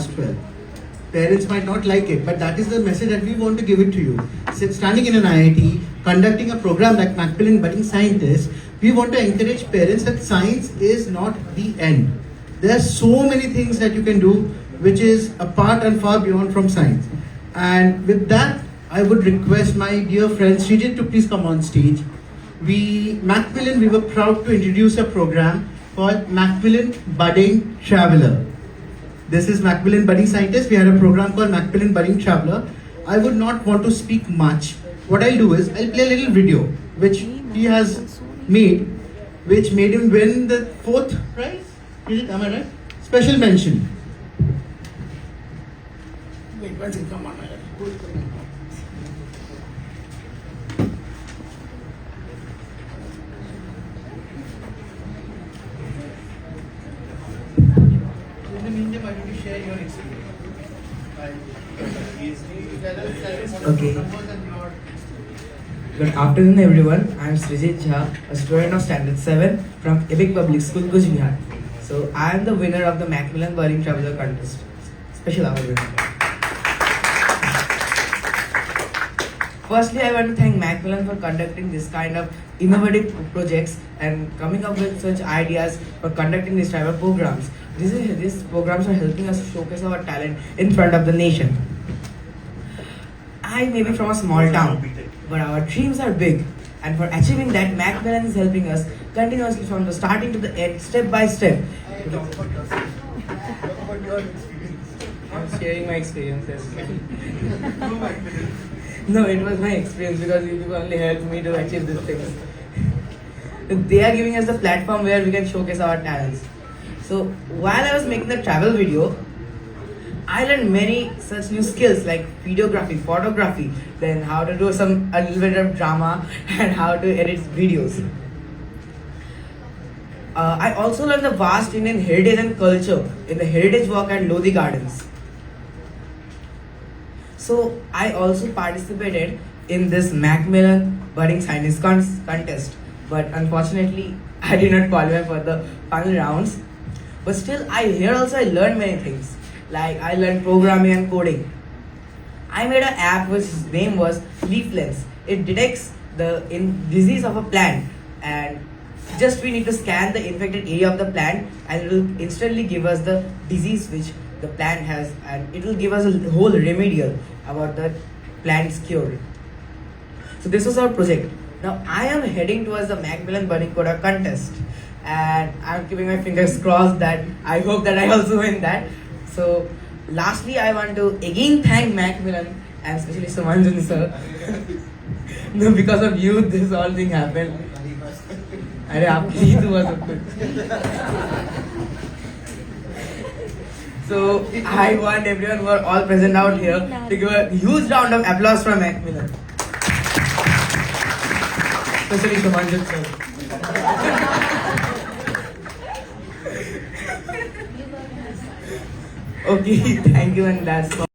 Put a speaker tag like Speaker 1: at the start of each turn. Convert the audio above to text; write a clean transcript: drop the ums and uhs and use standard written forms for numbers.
Speaker 1: 12. Parents might not like it, but that is the message that we want to give it to you. Standing in an IIT, conducting a program like Macmillan Budding Scientists, we want to encourage parents that science is not the end. There are so many things that you can do which is apart and far beyond from science. And with that, I would request my dear friend Shreejit to please come on stage. Macmillan, we were proud to introduce a program called Macmillan Budding Traveller. This is Macmillan Budding Scientists. We had a program called Macmillan Budding Traveller. I would not want to speak much. What I'll do is, I'll play a little video which he has made, which made him win the 4th prize. Is it? Am I right? Special mention. Wait, one second, come on. In the meantime, why don't you share your experience?
Speaker 2: Okay. Good afternoon, everyone. I am Shreejit, a student of Standard 7 from IIT Public School, Cooch, Behar. So, I am the winner of the Macmillan Budding Travellers Contest. Special award. Firstly, I want to thank Macmillan for conducting this kind of innovative projects and coming up with such ideas for conducting these travel programs. These programs are helping us showcase our talent in front of the nation. I may be from a small town, but our dreams are big. And for achieving that, Macmillan is helping us continuously from the starting to the end, step by step. I'm sharing my experiences. No, it was my experience because you people only helped me to achieve these things. They are giving us a platform where we can showcase our talents. So while I was making the travel video, I learned many such new skills like videography, photography, then how to do a little bit of drama and how to edit videos. I also learned the vast Indian heritage and culture in the heritage walk at Lodi Gardens. So I also participated in this Macmillan Budding Scientists Contest, but unfortunately I did not qualify for the final rounds. But still, I learned many things. Like I learned programming and coding. I made an app which name was Leaflets. It detects the disease of a plant, and just we need to scan the infected area of the plant, and it will instantly give us the disease which the plant has, and it will give us a whole remedial about the plant's cure. So this was our project. Now I am heading towards the Macmillan Budding Contest, and I'm keeping my fingers crossed that I hope that I also win that. So lastly, I want to again thank Macmillan and especially Somanjan sir. No, because of you this whole thing happened. So I want everyone who are all present out here to give a huge round of applause for Macmillan. Especially Somanjan sir. Okay, thank you, and that's all.